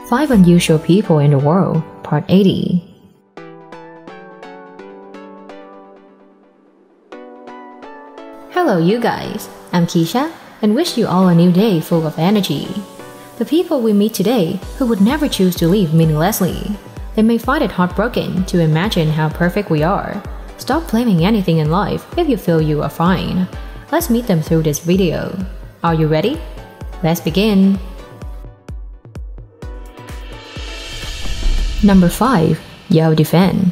5 Unusual People in the World, Part 80. Hello you guys, I'm Keisha and wish you all a new day full of energy. The people we meet today who would never choose to live meaninglessly. They may find it heartbroken to imagine how perfect we are. Stop blaming anything in life if you feel you are fine. Let's meet them through this video. Are you ready? Let's begin. Number 5. Yao Defan.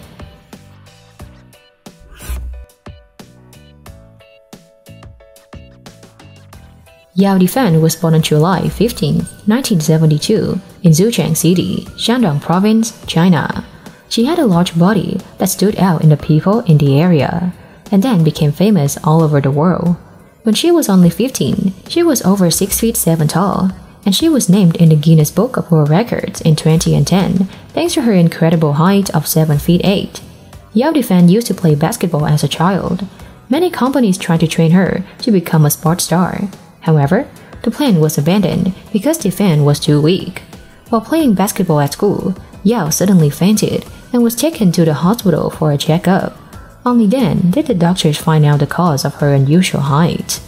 Yao Defan was born on July 15, 1972, in Zhuchang City, Shandong Province, China. She had a large body that stood out in the people in the area, and then became famous all over the world. When she was only 15, she was over 6 feet 7 tall, and she was named in the Guinness Book of World Records in 2010 thanks to her incredible height of 7 feet 8. Yao Defan used to play basketball as a child. Many companies tried to train her to become a sports star. However, the plan was abandoned because Defan was too weak. While playing basketball at school, Yao suddenly fainted and was taken to the hospital for a checkup. Only then did the doctors find out the cause of her unusual height.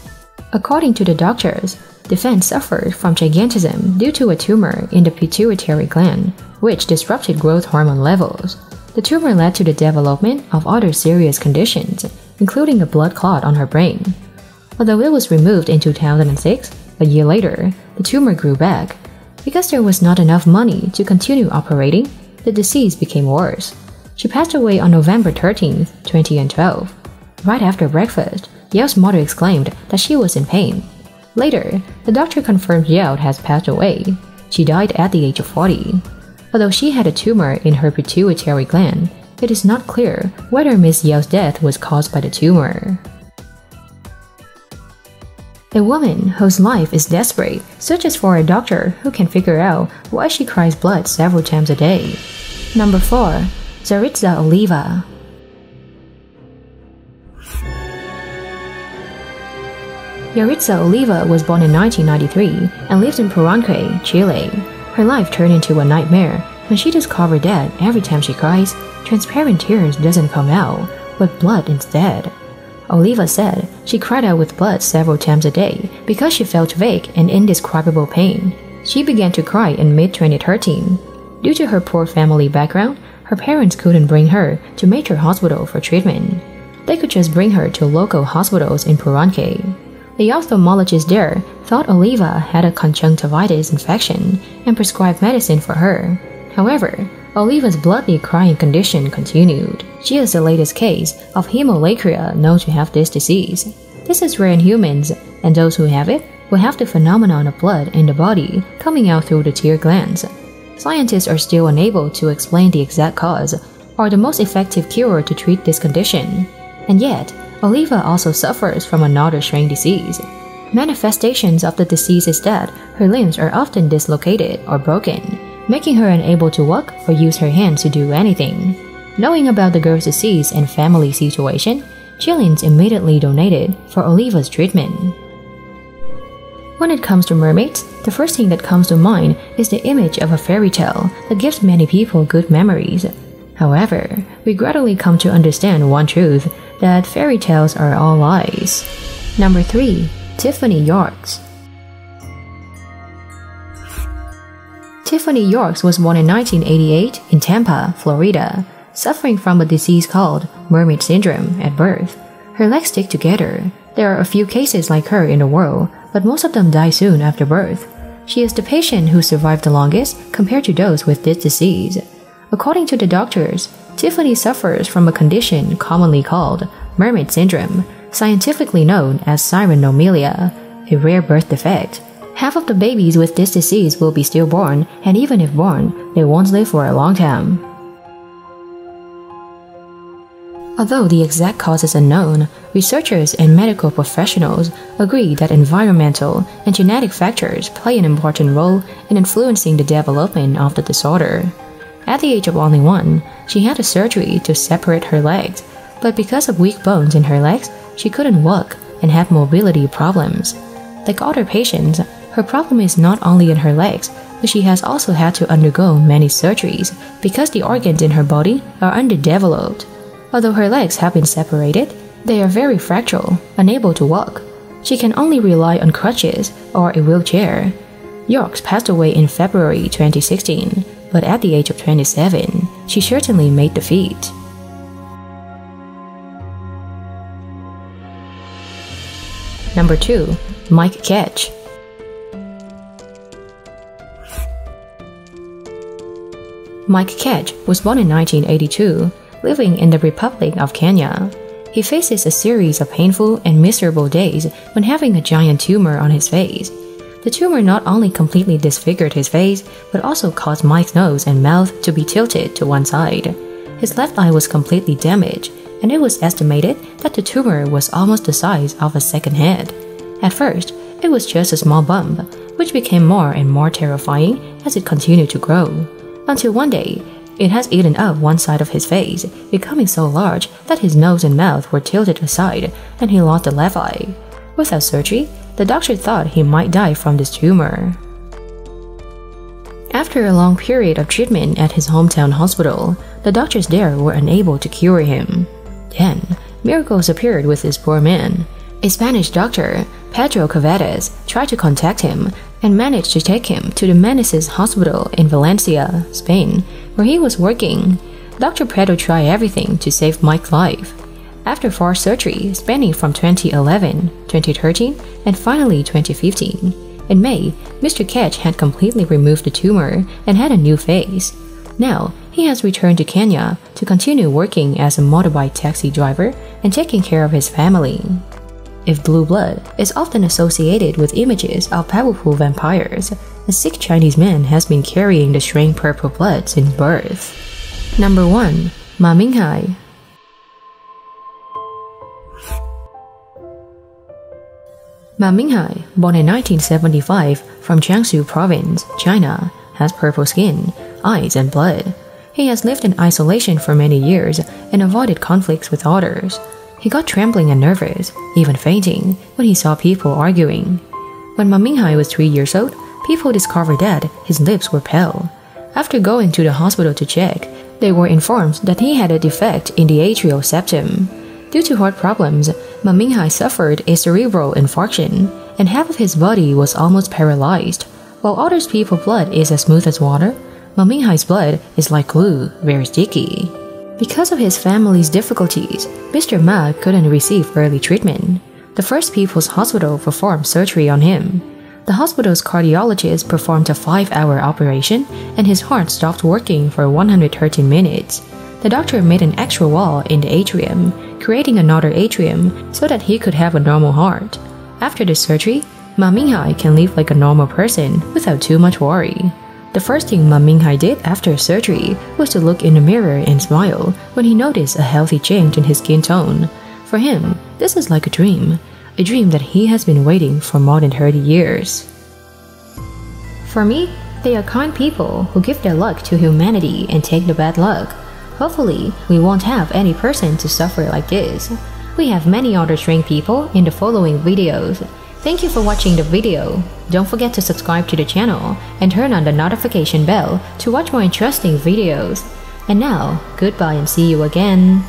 According to the doctors, Defan suffered from gigantism due to a tumor in the pituitary gland, which disrupted growth hormone levels. The tumor led to the development of other serious conditions, including a blood clot on her brain. Although it was removed in 2006, a year later, the tumor grew back. Because there was not enough money to continue operating, the disease became worse. She passed away on November 13, 2012. Right after breakfast, Yao's mother exclaimed that she was in pain. Later, the doctor confirmed Yao has passed away. She died at the age of 40. Although she had a tumor in her pituitary gland, it is not clear whether Miss Yao's death was caused by the tumor. A woman whose life is desperate searches for a doctor who can figure out why she cries blood several times a day. Number 4. Zaritza Oliva. Yaritza Oliva was born in 1993 and lives in Palenque, Chile. Her life turned into a nightmare when she discovered that every time she cries, transparent tears doesn't come out, but blood instead. Oliva said she cried out with blood several times a day because she felt vague and indescribable pain. She began to cry in mid-2013. Due to her poor family background, her parents couldn't bring her to major hospital for treatment. They could just bring her to local hospitals in Palenque. The ophthalmologist there thought Oliva had a conjunctivitis infection and prescribed medicine for her. However, Oliva's bloody crying condition continued. She is the latest case of hemolacria known to have this disease. This is rare in humans, and those who have it will have the phenomenon of blood in the body coming out through the tear glands. Scientists are still unable to explain the exact cause or the most effective cure to treat this condition. And yet, Oliva also suffers from another strange disease. Manifestations of the disease is that her limbs are often dislocated or broken, making her unable to walk or use her hands to do anything. Knowing about the girl's disease and family situation, Chileans immediately donated for Oliva's treatment. When it comes to mermaids, the first thing that comes to mind is the image of a fairy tale that gives many people good memories. However, we gradually come to understand one truth, that fairy tales are all lies. Number 3. Tiffany Yorks. Tiffany Yorks was born in 1988 in Tampa, Florida, suffering from a disease called mermaid syndrome at birth. Her legs stick together. There are a few cases like her in the world, but most of them die soon after birth. She is the patient who survived the longest compared to those with this disease. According to the doctors, Tiffany suffers from a condition commonly called mermaid syndrome, scientifically known as cyanomelia, a rare birth defect. Half of the babies with this disease will be stillborn, and even if born, they won't live for a long time. Although the exact cause is unknown, researchers and medical professionals agree that environmental and genetic factors play an important role in influencing the development of the disorder. At the age of only 1, she had a surgery to separate her legs, but because of weak bones in her legs, she couldn't walk and had mobility problems. Like other patients, her problem is not only in her legs, but she has also had to undergo many surgeries because the organs in her body are underdeveloped. Although her legs have been separated, they are very fragile, unable to walk. She can only rely on crutches or a wheelchair. Yorks passed away in February 2016, but at the age of 27, she certainly made the feat. Number 2. Mike Ketch. Mike Ketch was born in 1982, living in the Republic of Kenya. He faces a series of painful and miserable days when having a giant tumor on his face. The tumor not only completely disfigured his face, but also caused Mike's nose and mouth to be tilted to one side. His left eye was completely damaged, and it was estimated that the tumor was almost the size of a second head. At first, it was just a small bump, which became more and more terrifying as it continued to grow, until one day, it has eaten up one side of his face, becoming so large that his nose and mouth were tilted aside and he lost the left eye. Without surgery, the doctor thought he might die from this tumor. After a long period of treatment at his hometown hospital, the doctors there were unable to cure him. Then, miracles appeared with this poor man. A Spanish doctor, Pedro Cavades, tried to contact him and managed to take him to the Meneses Hospital in Valencia, Spain, where he was working. Dr. Pedro tried everything to save Mike's life. After 4 surgeries spanning from 2011, 2013, and finally 2015, in May, Mr. Ketch had completely removed the tumor and had a new face. Now, he has returned to Kenya to continue working as a motorbike taxi driver and taking care of his family. If blue blood is often associated with images of powerful vampires, a sick Chinese man has been carrying the strange purple blood since birth. Number 1. Ma Minghai. Ma Minghai, born in 1975 from Jiangsu Province, China, has purple skin, eyes, and blood. He has lived in isolation for many years and avoided conflicts with others. He got trembling and nervous, even fainting, when he saw people arguing. When Ma Minghai was 3 years old, people discovered that his lips were pale. After going to the hospital to check, they were informed that he had a defect in the atrial septum. Due to heart problems, Ma Minghai suffered a cerebral infarction, and half of his body was almost paralyzed. While other people's blood is as smooth as water, Ma Minghai's blood is like glue, very sticky. Because of his family's difficulties, Mr. Ma couldn't receive early treatment. The First People's Hospital performed surgery on him. The hospital's cardiologist performed a 5-hour operation, and his heart stopped working for 113 minutes. The doctor made an extra wall in the atrium, creating another atrium so that he could have a normal heart. After the surgery, Ma Minghai can live like a normal person without too much worry. The first thing Ma Minghai did after surgery was to look in the mirror and smile when he noticed a healthy change in his skin tone. For him, this is like a dream that he has been waiting for more than 30 years. For me, they are kind people who give their luck to humanity and take the bad luck. Hopefully, we won't have any person to suffer like this. We have many other strange people in the following videos. Thank you for watching the video. Don't forget to subscribe to the channel and turn on the notification bell to watch more interesting videos. And now, goodbye and see you again.